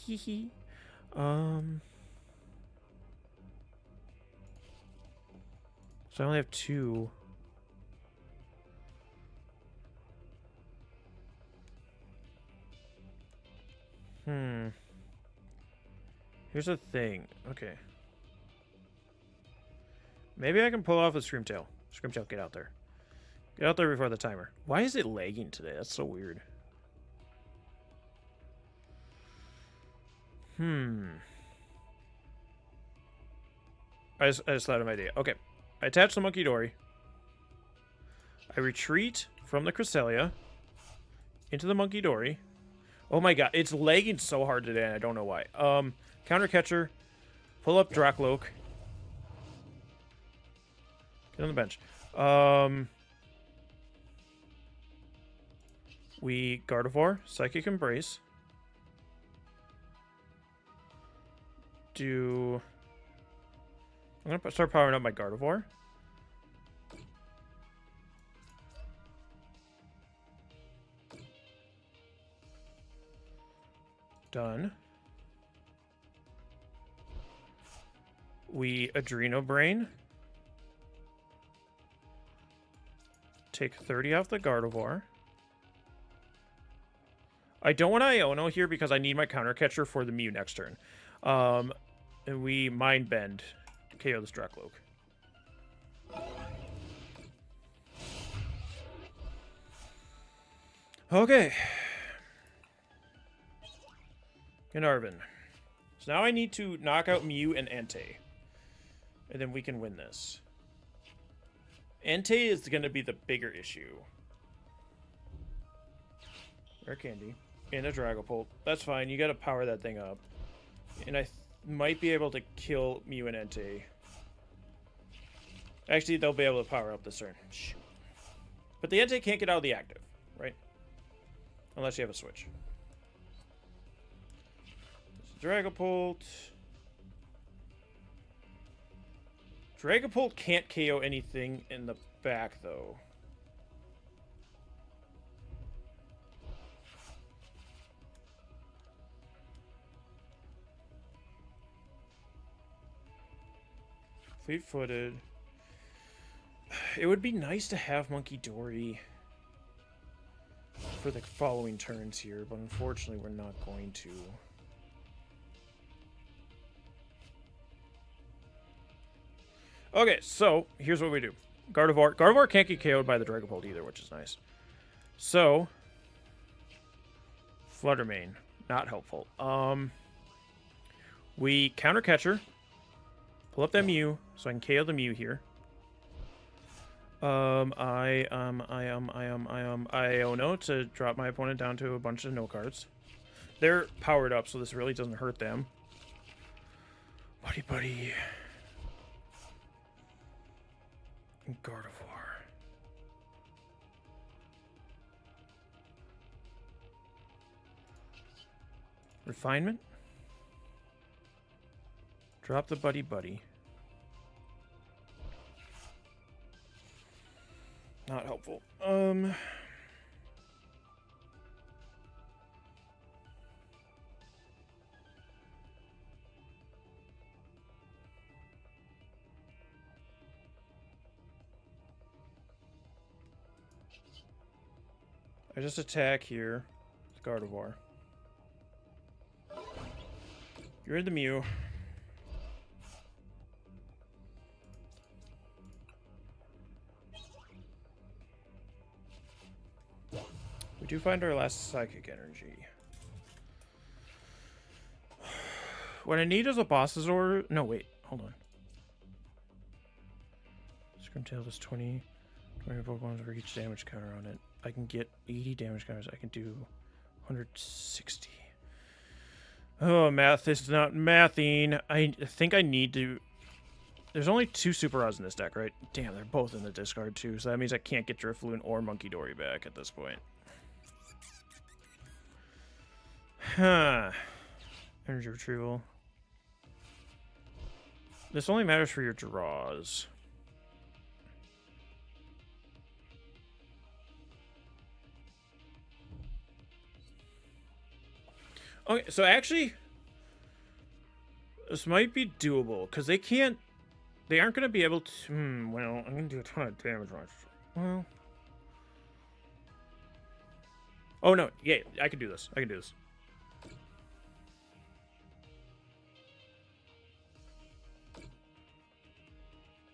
Hee. So I only have 2. Here's the thing. Okay. Maybe I can pull off a Screamtail. Screamtail, get out there. Get out there before the timer. Why is it lagging today? That's so weird. I just thought of an idea. Okay. I attach the Munkidori. I retreat from the Cresselia into the Munkidori. Oh my god, it's lagging so hard today, and I don't know why. Counter catcher, pull up Dracloak. Get on the bench. We Gardevoir, Psychic Embrace. do... I'm going to start powering up my Gardevoir. Done. We Adreno Brain. Take 30 off the Gardevoir. I don't want Iono here because I need my counter catcher for the Mew next turn. And we Mind Bend. KO this Dracloak. Okay. Arven. So now I need to knock out Mew and Entei. And then we can win this. Entei is going to be the bigger issue. Rare Candy. And a Dragapult. That's fine. You got to power that thing up. And I might be able to kill Mew and Entei. Actually, they'll be able to power up this turn. Shoot. But the Entei can't get out of the active, right? Unless you have a switch. Dragapult. Dragapult can't KO anything in the back, though. Fleet-footed. It would be nice to have Munkidori for the following turns here, but unfortunately we're not going to. Okay, so here's what we do. Gardevoir. Gardevoir can't get KO'd by the Dragapult either, which is nice. So, Flutter Mane. Not helpful. We counter catcher. Pull up that Mew, so I can KO the Mew here. Iono to drop my opponent down to a bunch of no cards. They're powered up, so this really doesn't hurt them. Buddy-Buddy. Gardevoir. Refinement. Drop the Buddy-Buddy. Not helpful. I just attack here with Gardevoir. You're in the Mew. We do find our last Psychic Energy. What I need is a Bossazor. No, wait. Hold on. Scrimtail does 20 Pokemon for each damage counter on it. I can get 80 damage counters. I can do 160. Oh, math is not mathing. I think I need to... There's only 2 Super Rods in this deck, right? Damn, they're both in the discard, too. So that means I can't get Drifloon or Munkidori back at this point. Huh. Energy Retrieval. This only matters for your draws. Okay, so actually, this might be doable, because they aren't going to be able to, well, I'm going to do a ton of damage on it. Well. Oh, no, yeah, I can do this.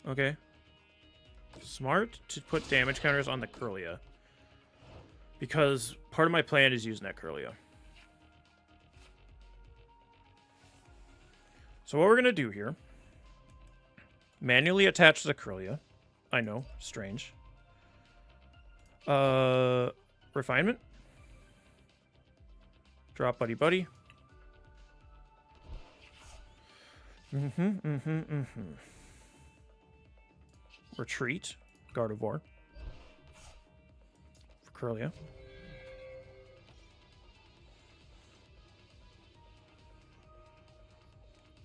Okay. Smart to put damage counters on the Kirlia. Because part of my plan is using that Kirlia. So what we're going to do here, manually attach the Kirlia. I know, strange. Refinement. Drop Buddy-Buddy. Retreat. Gardevoir. For Kirlia.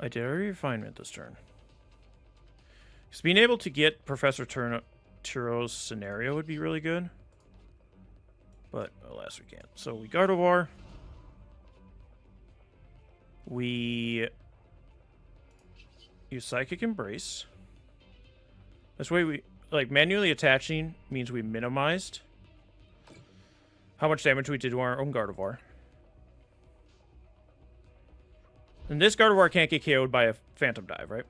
I did a refinement this turn. Because being able to get Professor Turo's scenario would be really good. But alas, we can't. So we Gardevoir. We use Psychic Embrace. This way we, like, manually attaching means we minimized how much damage we did to our own Gardevoir. And this Gardevoir can't get KO'd by a Phantom Dive, right?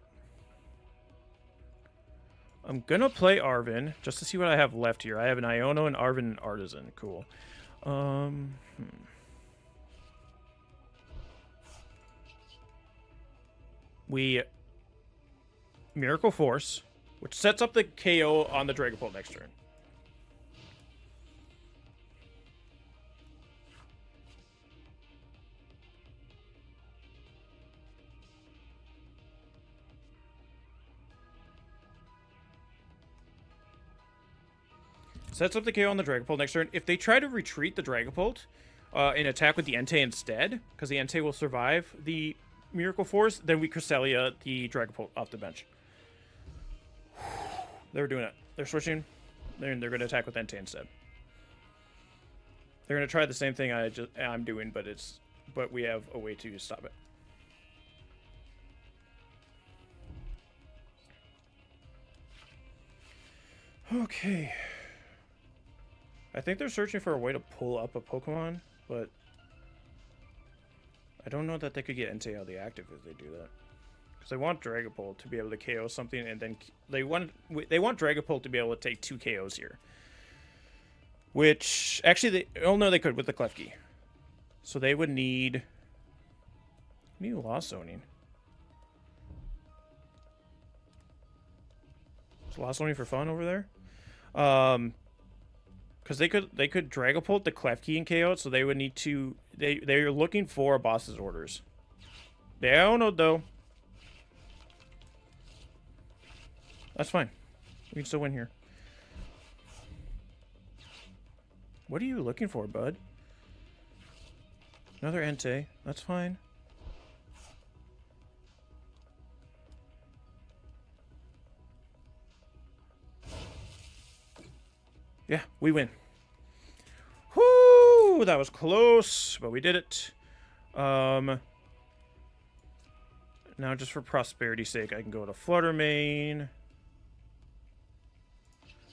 I'm gonna play Arven just to see what I have left here. I have an Iono, an Arven, and Artazon. Cool. We Miracle Force, which sets up the KO on the Dragapult next turn. Sets up the KO on the Dragapult next turn. If they try to retreat the Dragapult and attack with the Entei instead, because the Entei will survive the Miracle Force, then we Cresselia the Dragapult off the bench. They're doing it. They're switching. They're going to attack with Entei instead. They're going to try the same thing I'm doing, but we have a way to stop it. Okay. I think they're searching for a way to pull up a Pokemon, but I don't know that they could get Entei out of the active if they do that. Because they want Dragapult to be able to KO something, and then they want Dragapult to be able to take 2 KOs here. Which, actually, they could with the Klefki. So they would need Lost Zoning. Is Lost Zoning for fun over there? Because they could Dragapult the Klefki and KO it, so they would need to... They're looking for a boss's orders. They don't know, though. That's fine. We can still win here. What are you looking for, bud? Another Entei. That's fine. Yeah, we win. Whoo! That was close, but we did it. Now, just for prosperity's sake, I can go to Flutter Mane.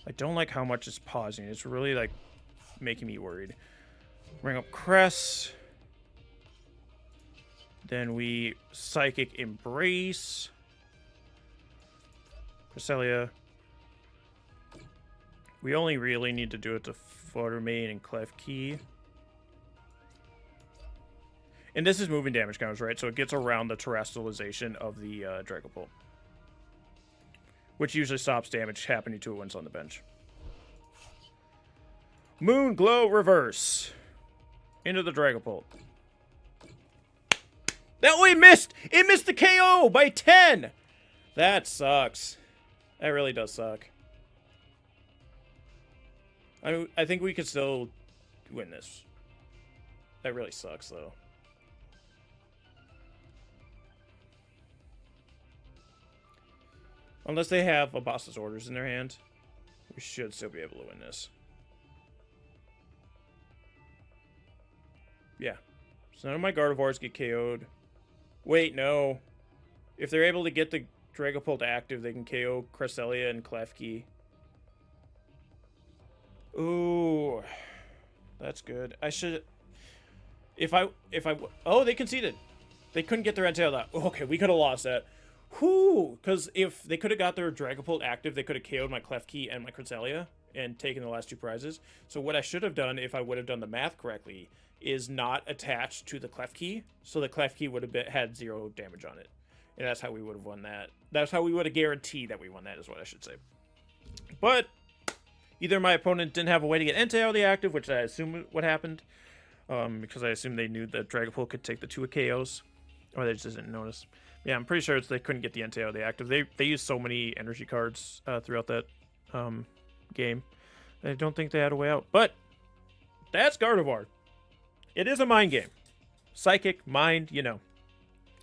I don't like how much it's pausing. It's really, like, making me worried. Bring up Cress. Then we Psychic Embrace. Cresselia. We only really need to do it to Flutter Mane and Klefki. And this is moving damage counters, right? So it gets around the terrestrialization of the Dragapult. Which usually stops damage happening to it when it's on the bench. Moon Glow Reverse. Into the Dragapult. Oh, it missed! It missed the KO by 10! That sucks. That really does suck. I think we could still win this. That really sucks, though. Unless they have a boss's orders in their hand, we should still be able to win this. Yeah. So none of my Gardevoirs get KO'd. Wait, no. If they're able to get the Dragapult active, they can KO Cresselia and Klefki. Ooh. That's good. I should... Oh, they conceded. They couldn't get their Entei out of that. Okay, we could have lost that. Whoo! Because if they could have got their Dragapult active, they could have KO'd my Klefki and my Cresselia and taken the last 2 prizes. So what I should have done, if I would have done the math correctly, is not attached to the Klefki. So the Klefki would have had 0 damage on it. And that's how we would have won that. That's how we would have guaranteed that we won that, is what I should say. But either my opponent didn't have a way to get Entei out of the active, which I assume what happened. Because I assume they knew that Dragapult could take the 2 KOs. Or they just didn't notice. Yeah, I'm pretty sure they couldn't get the Entei out of the active. They used so many energy cards throughout that game. I don't think they had a way out. But that's Gardevoir. It is a mind game. Psychic, mind, you know.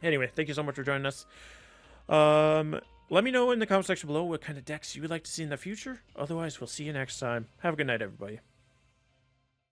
Anyway, thank you so much for joining us. Let me know in the comment section below what kind of decks you would like to see in the future. Otherwise, we'll see you next time. Have a good night, everybody.